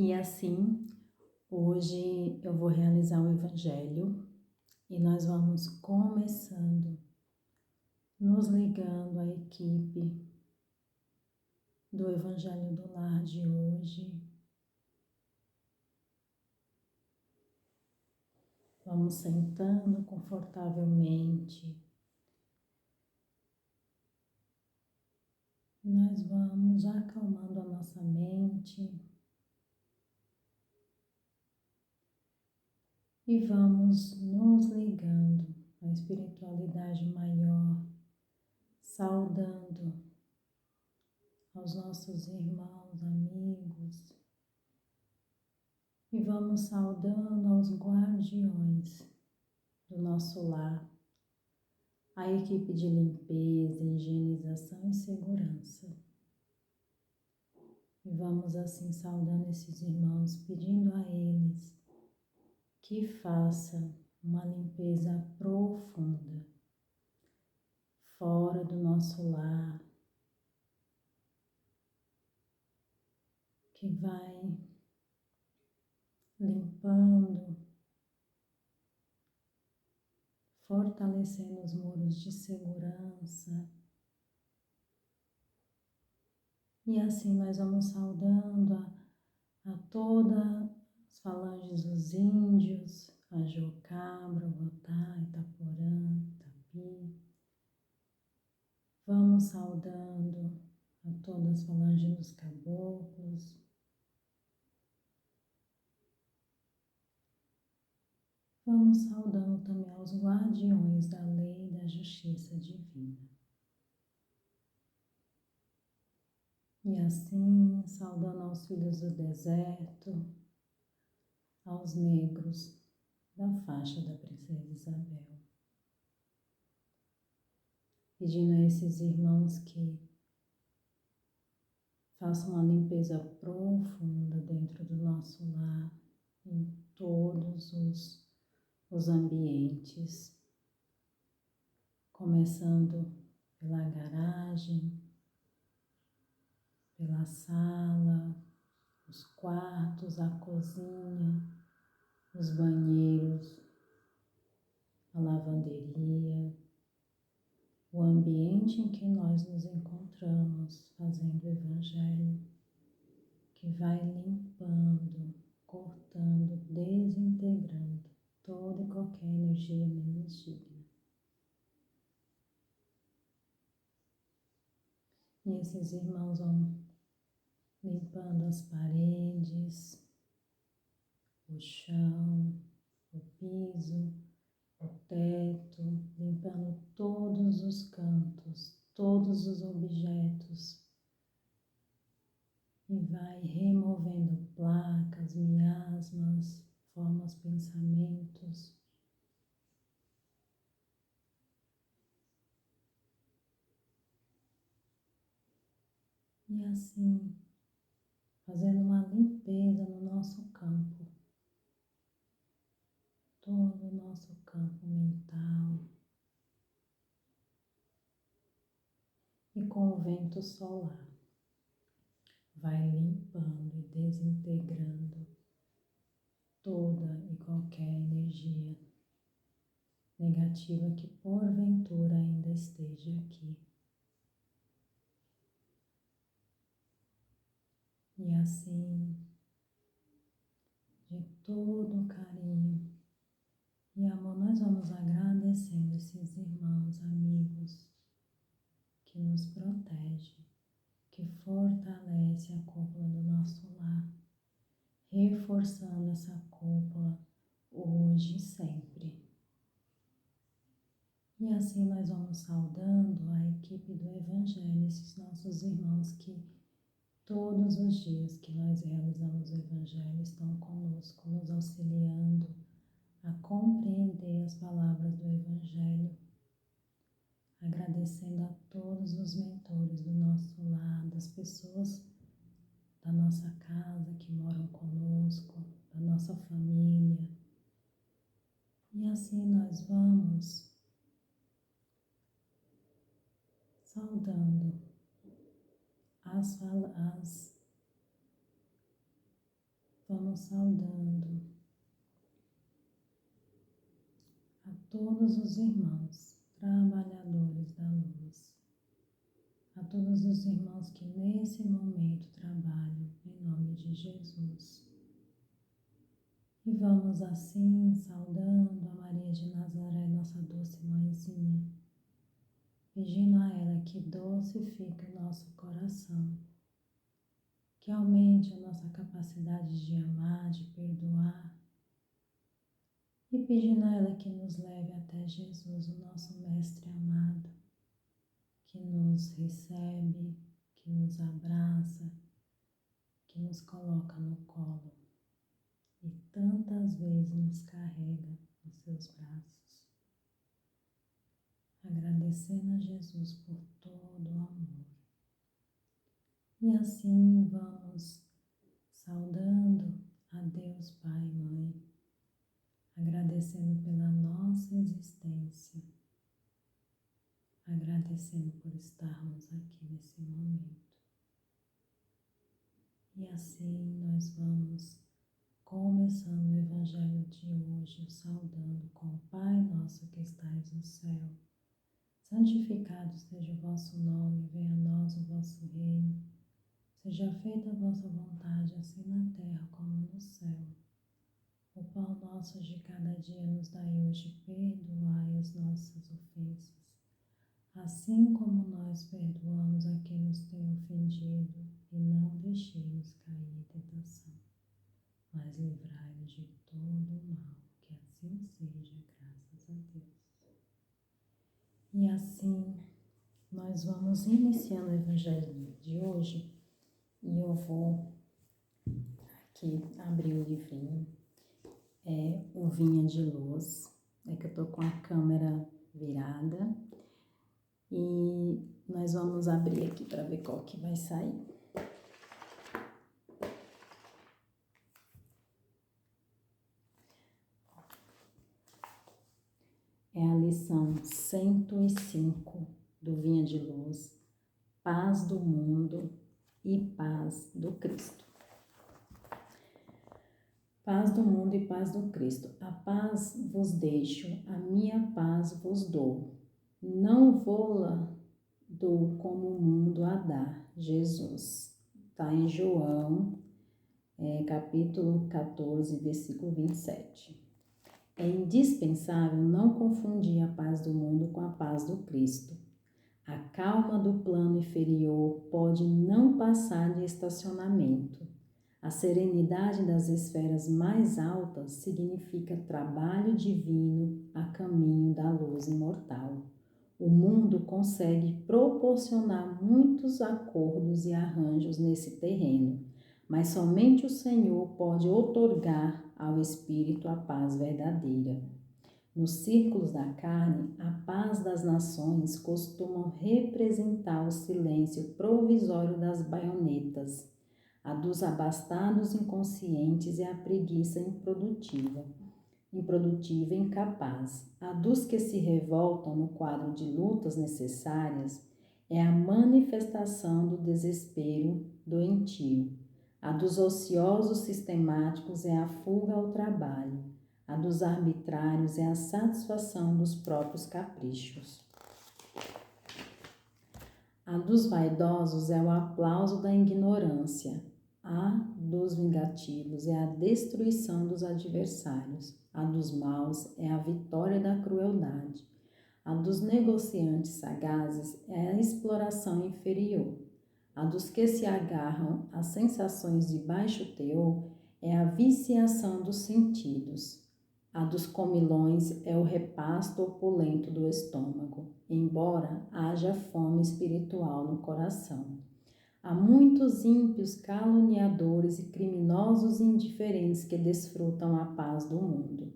E assim, hoje eu vou realizar o Evangelho e nós vamos começando, nos ligando à equipe do Evangelho do Lar de hoje. Vamos sentando confortavelmente. Nós vamos acalmando a nossa mente e vamos nos ligando à espiritualidade maior, saudando aos nossos irmãos, amigos, e vamos saudando aos guardiões do nosso lar, a equipe de limpeza, higienização e segurança. E vamos assim saudando esses irmãos, pedindo a eles que façam uma limpeza profunda fora do nosso lar, que vai limpando, fortalecendo os muros de segurança. E assim nós vamos saudando a todas as falanges dos índios, a Jocabra, Ogotá, Itaporã, Itapi. Vamos saudando a todas as falanges dos caboclos. Vamos saudando também aos guardiões da lei e da justiça divina. E assim, saudando aos filhos do deserto, aos negros da faixa da Princesa Isabel. Pedindo a esses irmãos que façam uma limpeza profunda dentro do nosso lar, em todos os ambientes, começando pela garagem, pela sala, os quartos, a cozinha, os banheiros, a lavanderia, o ambiente em que nós nos encontramos fazendo o Evangelho, que vai limpando, cortando, desintegrando toda e qualquer energia menos digna. E esses irmãos vão limpando as paredes, o chão, o piso, o teto, limpando todos os cantos, todos os objetos, e vai removendo placas, miasmas, formas, pensamentos. E assim, fazendo uma limpeza no nosso campo, todo o nosso campo mental, e com o vento solar, vai limpando e desintegrando toda e qualquer energia negativa que porventura ainda esteja aqui. E assim, de todo carinho e amor, nós vamos agradecendo esses irmãos, amigos, que nos protege, que fortalece a cúpula do nosso lar, reforçando essa cúpula hoje e sempre. E assim nós vamos saudando a equipe do Evangelho, esses nossos irmãos que todos os dias que nós realizamos o Evangelho estão conosco, nos auxiliando a compreender as palavras do Evangelho, agradecendo a todos os mentores do nosso lar, das pessoas da nossa casa que moram conosco, da nossa família. E assim nós vamos saudando as vamos saudando a todos os irmãos trabalhadores da luz, a todos os irmãos que nesse momento trabalham em nome de Jesus. E vamos assim saudando a Maria de Nazaré, nossa doce mãezinha, pedindo a ela que docifique o nosso coração, que aumente a nossa capacidade de amar, de perdoar, e pedindo a ela que nos leve até Jesus, o nosso Mestre amado, que nos recebe, que nos abraça, que nos coloca no colo e tantas vezes nos carrega nos seus braços, agradecendo a Jesus por todo o amor. E assim vamos saudando a Deus Pai e Mãe, agradecendo pela nossa existência, agradecendo por estarmos aqui nesse momento. E assim nós vamos começando o Evangelho de hoje, saudando com o Pai nosso que estais no céu. Santificado seja o vosso nome, venha a nós o vosso reino. Seja feita a vossa vontade, assim na terra como no céu. O pão nosso de cada dia nos dai hoje, perdoai as nossas ofensas, assim como nós perdoamos a quem nos tem ofendido, e não deixemos cair em tentação, mas livrai-nos de todo o mal, que assim seja, graças a Deus. E assim, nós vamos iniciando o Evangelho de hoje, e eu vou aqui abrir o livrinho, o Vinha de Luz, que eu tô com a câmera virada, e nós vamos abrir aqui para ver qual que vai sair. É a lição 105 do Vinha de Luz, Paz do Mundo e Paz do Cristo. Paz do mundo e paz do Cristo. A paz vos deixo, a minha paz vos dou. Não vou-la dou como o mundo a dá. Jesus. Está em João, capítulo 14, versículo 27. É indispensável não confundir a paz do mundo com a paz do Cristo. A calma do plano inferior pode não passar de estacionamento. A serenidade das esferas mais altas significa trabalho divino a caminho da luz imortal. O mundo consegue proporcionar muitos acordos e arranjos nesse terreno, mas somente o Senhor pode outorgar ao espírito a paz verdadeira. Nos círculos da carne, a paz das nações costumam representar o silêncio provisório das baionetas. A dos abastados inconscientes é a preguiça improdutiva e incapaz. A dos que se revoltam no quadro de lutas necessárias é a manifestação do desespero doentio. A dos ociosos sistemáticos é a fuga ao trabalho. A dos arbitrários é a satisfação dos próprios caprichos. A dos vaidosos é o aplauso da ignorância. A dos vingativos é a destruição dos adversários. A dos maus é a vitória da crueldade. A dos negociantes sagazes é a exploração inferior. A dos que se agarram às sensações de baixo teor é a viciação dos sentidos. A dos comilões é o repasto opulento do estômago, embora haja fome espiritual no coração. Há muitos ímpios, caluniadores e criminosos indiferentes que desfrutam a paz do mundo.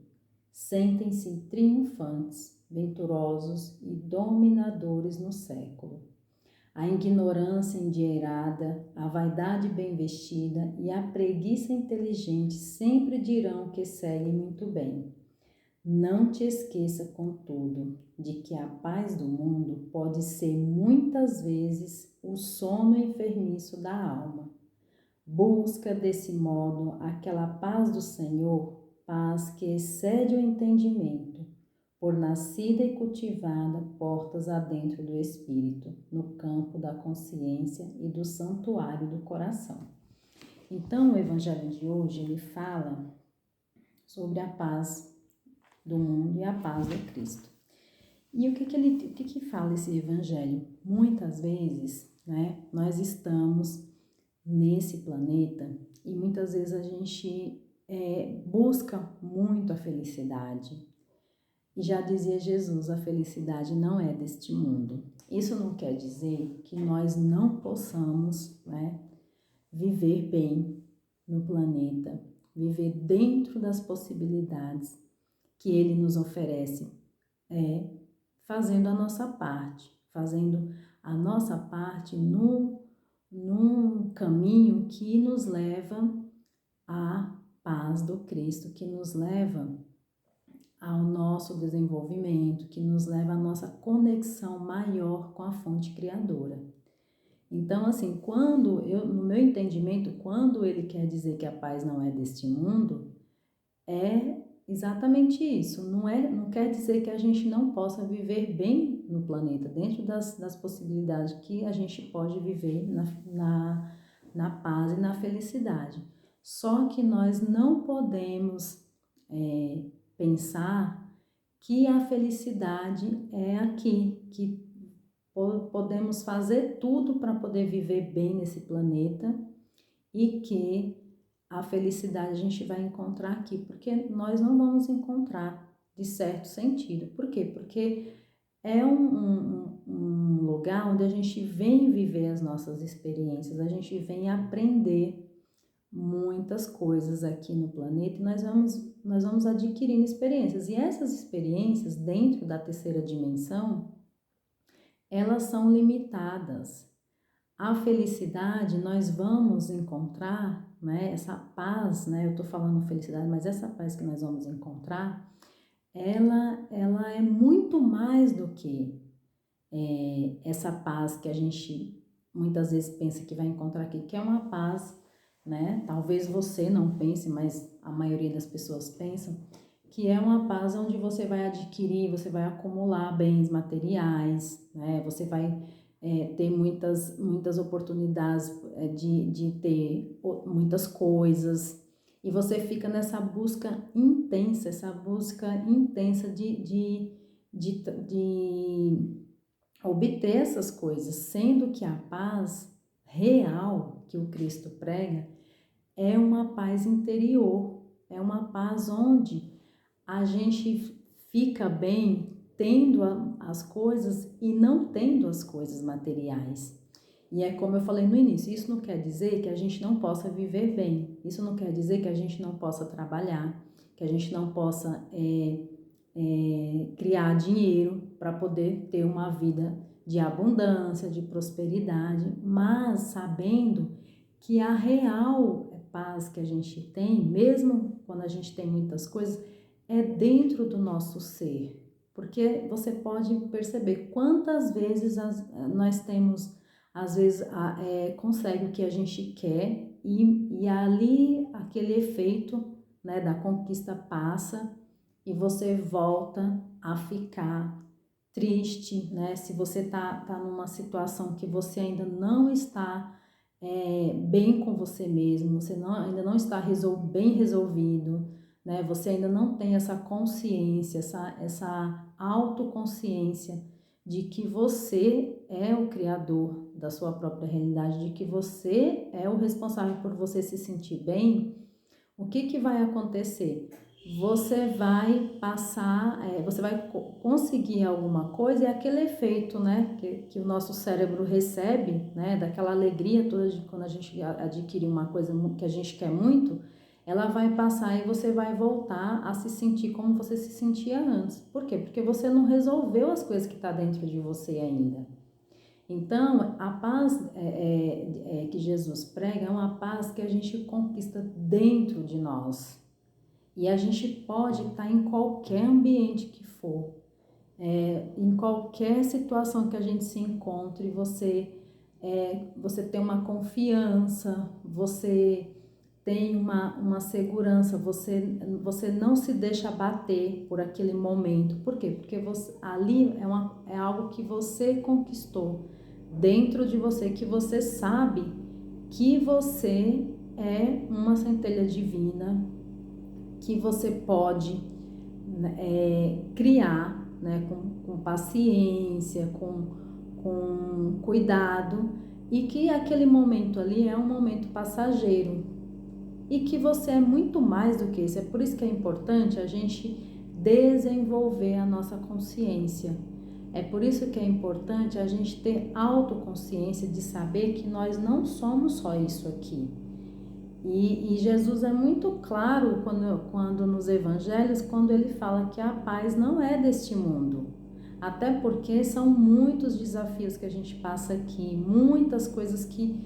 Sentem-se triunfantes, venturosos e dominadores no século. A ignorância endinheirada, a vaidade bem vestida e a preguiça inteligente sempre dirão que seguem muito bem. Não te esqueça, contudo, de que a paz do mundo pode ser muitas vezes o sono enfermiço da alma. Busca desse modo aquela paz do Senhor, paz que excede o entendimento, por nascida e cultivada portas adentro do Espírito, no campo da consciência e do santuário do coração. Então, o Evangelho de hoje, ele fala sobre a paz do mundo e a paz do Cristo. E o que fala esse Evangelho? Muitas vezes, né, nós estamos nesse planeta e muitas vezes a gente busca muito a felicidade. E já dizia Jesus, a felicidade não é deste mundo. Isso não quer dizer que nós não possamos, né, viver bem no planeta, viver dentro das possibilidades que Ele nos oferece, fazendo a nossa parte num caminho que nos leva à paz do Cristo, que nos leva ao nosso desenvolvimento, que nos leva à nossa conexão maior com a fonte criadora. Então, assim, no meu entendimento, quando ele quer dizer que a paz não é deste mundo, é exatamente isso. Não quer dizer que a gente não possa viver bem no planeta, dentro das possibilidades que a gente pode viver na paz e na felicidade. Só que nós não podemos pensar que a felicidade é aqui, que podemos fazer tudo para poder viver bem nesse planeta e que a felicidade a gente vai encontrar aqui, porque nós não vamos encontrar de certo sentido. Por quê? Porque é um lugar onde a gente vem viver as nossas experiências, a gente vem aprender muitas coisas aqui no planeta e nós vamos adquirindo experiências. E essas experiências, dentro da terceira dimensão, elas são limitadas. A felicidade nós vamos encontrar, né, essa paz, né, eu estou falando felicidade, mas essa paz que nós vamos encontrar, ela é muito mais do que essa paz que a gente muitas vezes pensa que vai encontrar aqui, que é uma paz, né, talvez você não pense, mas a maioria das pessoas pensam, que é uma paz onde você vai adquirir, você vai acumular bens materiais, né, você vai ter muitas oportunidades de ter muitas coisas, e você fica nessa busca intensa, de obter essas coisas, sendo que a paz real que o Cristo prega é uma paz interior, é uma paz onde a gente fica bem tendo as coisas e não tendo as coisas materiais. E é como eu falei no início, isso não quer dizer que a gente não possa viver bem, isso não quer dizer que a gente não possa trabalhar, que a gente não possa criar dinheiro para poder ter uma vida de abundância, de prosperidade, mas sabendo que a real paz que a gente tem, mesmo quando a gente tem muitas coisas, é dentro do nosso ser. Porque você pode perceber quantas vezes nós temos, às vezes, consegue o que a gente quer e ali aquele efeito, né, da conquista passa e você volta a ficar triste, né? Se você tá numa situação que você ainda não está bem com você mesmo, você ainda não está bem resolvido, né? Você ainda não tem essa consciência, essa autoconsciência de que você é o criador da sua própria realidade, de que você é o responsável por você se sentir bem. O que vai acontecer? Você vai passar, você vai conseguir alguma coisa e aquele efeito, né, que o nosso cérebro recebe, né, daquela alegria toda de quando a gente adquire uma coisa que a gente quer muito, ela vai passar e você vai voltar a se sentir como você se sentia antes. Por quê? Porque você não resolveu as coisas que estão dentro de você ainda. Então, a paz que Jesus prega é uma paz que a gente conquista dentro de nós. E a gente pode estar em qualquer ambiente que for, em qualquer situação que a gente se encontre, você você tem uma confiança, você tem uma segurança, você não se deixa abater por aquele momento. Por quê? Porque ali é algo que você conquistou dentro de você, que você sabe que você é uma centelha divina, que você pode criar, né, com paciência, com cuidado, e que aquele momento ali é um momento passageiro e que você é muito mais do que isso. É por isso que é importante a gente desenvolver a nossa consciência. É por isso que é importante a gente ter autoconsciência de saber que nós não somos só isso aqui. E Jesus é muito claro quando nos evangelhos, quando ele fala que a paz não é deste mundo. Até porque são muitos desafios que a gente passa aqui, muitas coisas que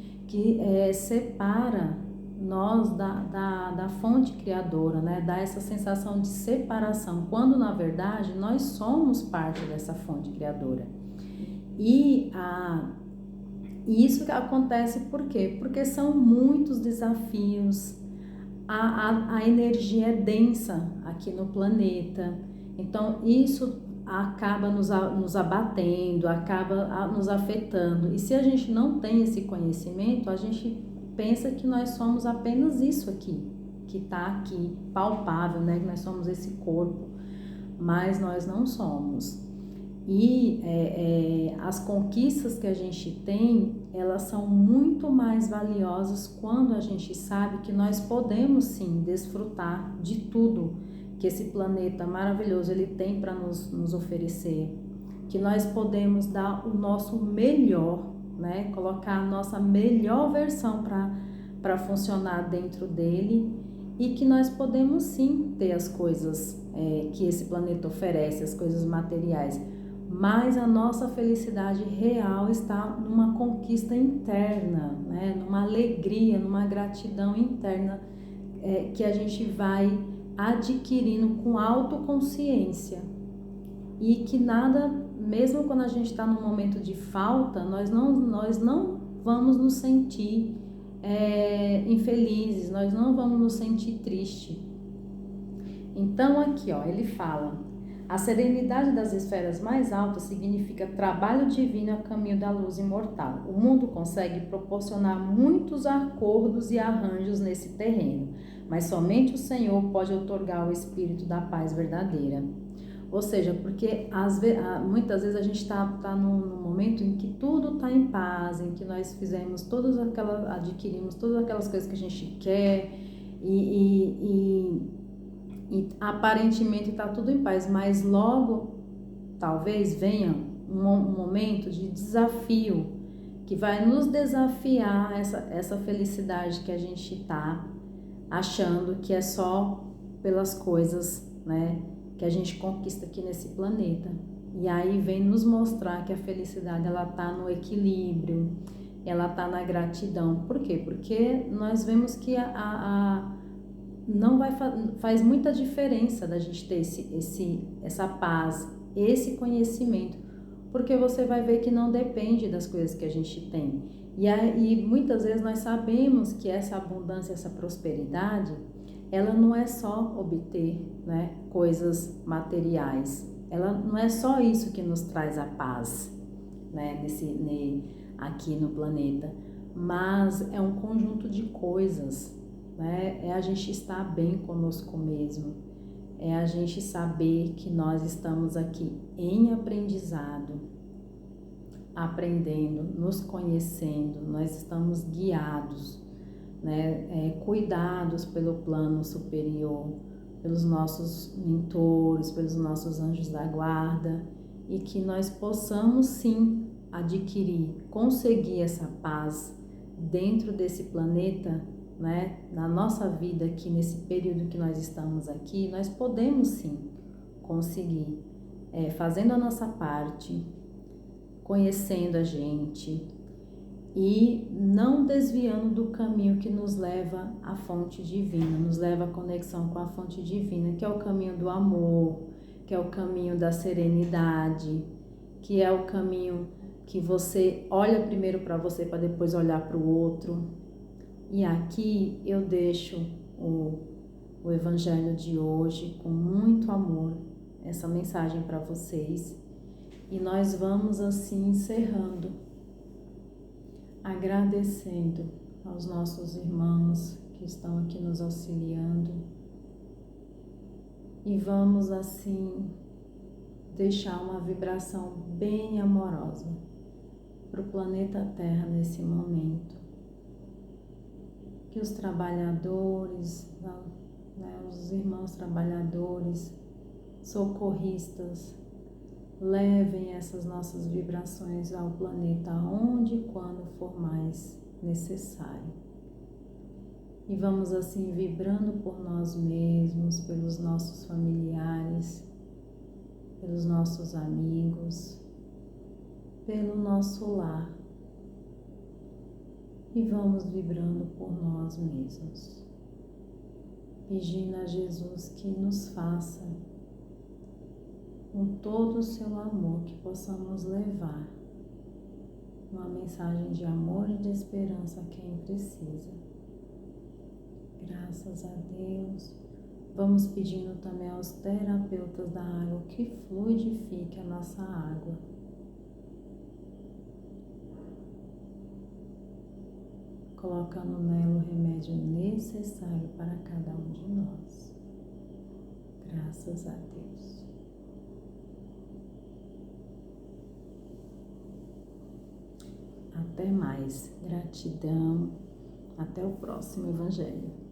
separa nós da fonte criadora, né? Dá essa sensação de separação, quando na verdade nós somos parte dessa fonte criadora. E isso que acontece por quê? Porque são muitos desafios, a energia é densa aqui no planeta, então isso acaba nos abatendo, acaba nos afetando. E se a gente não tem esse conhecimento, a gente pensa que nós somos apenas isso aqui, que está aqui, palpável, né? Que nós somos esse corpo, mas nós não somos. E as conquistas que a gente tem, elas são muito mais valiosas quando a gente sabe que nós podemos sim desfrutar de tudo que esse planeta maravilhoso ele tem para nos oferecer, que nós podemos dar o nosso melhor, né? Colocar a nossa melhor versão para funcionar dentro dele, e que nós podemos sim ter as coisas que esse planeta oferece, as coisas materiais, mas a nossa felicidade real está numa conquista interna, né? Numa alegria, numa gratidão interna que a gente vai adquirindo com autoconsciência, e que nada, mesmo quando a gente está num momento de falta, nós não vamos nos sentir infelizes, nós não vamos nos sentir tristes. Então aqui ele fala: a serenidade das esferas mais altas significa trabalho divino a caminho da luz imortal. O mundo consegue proporcionar muitos acordos e arranjos nesse terreno, mas somente o Senhor pode outorgar o espírito da paz verdadeira. Ou seja, porque muitas vezes a gente está num momento em que tudo está em paz, em que nós adquirimos todas aquelas coisas que a gente quer e aparentemente está tudo em paz, mas logo talvez venha um momento de desafio que vai nos desafiar essa felicidade que a gente está achando que é só pelas coisas, né, que a gente conquista aqui nesse planeta. E aí vem nos mostrar que a felicidade ela está no equilíbrio, ela está na gratidão. Por quê? Porque nós vemos que não faz muita diferença da gente ter essa paz, esse conhecimento, porque você vai ver que não depende das coisas que a gente tem. E muitas vezes nós sabemos que essa abundância, essa prosperidade, ela não é só obter, né, coisas materiais. Ela não é só isso que nos traz a paz, né, aqui no planeta, mas é um conjunto de coisas, né? É a gente estar bem conosco mesmo, é a gente saber que nós estamos aqui em aprendizado, aprendendo, nos conhecendo, nós estamos guiados, né? Cuidados pelo plano superior, pelos nossos mentores, pelos nossos anjos da guarda, e que nós possamos sim adquirir, conseguir essa paz dentro desse planeta, né? Na nossa vida aqui, nesse período que nós estamos aqui, nós podemos sim conseguir, fazendo a nossa parte, conhecendo a gente e não desviando do caminho que nos leva à fonte divina, nos leva à conexão com a fonte divina, que é o caminho do amor, que é o caminho da serenidade, que é o caminho que você olha primeiro para você para depois olhar para o outro. E aqui eu deixo o Evangelho de hoje com muito amor, essa mensagem para vocês. E nós vamos assim encerrando, agradecendo aos nossos irmãos que estão aqui nos auxiliando. E vamos assim deixar uma vibração bem amorosa para o planeta Terra nesse momento. Que os trabalhadores, os irmãos trabalhadores, socorristas, levem essas nossas vibrações ao planeta onde e quando for mais necessário. E vamos assim vibrando por nós mesmos, pelos nossos familiares, pelos nossos amigos, pelo nosso lar. E vamos vibrando por nós mesmos, pedindo a Jesus que nos faça, com todo o seu amor, que possamos levar uma mensagem de amor e de esperança a quem precisa. Graças a Deus. Vamos pedindo também aos terapeutas da água que fluidifique a nossa água. Colocando nela o remédio necessário para cada um de nós. Graças a Deus. Até mais. Gratidão. Até o próximo Evangelho.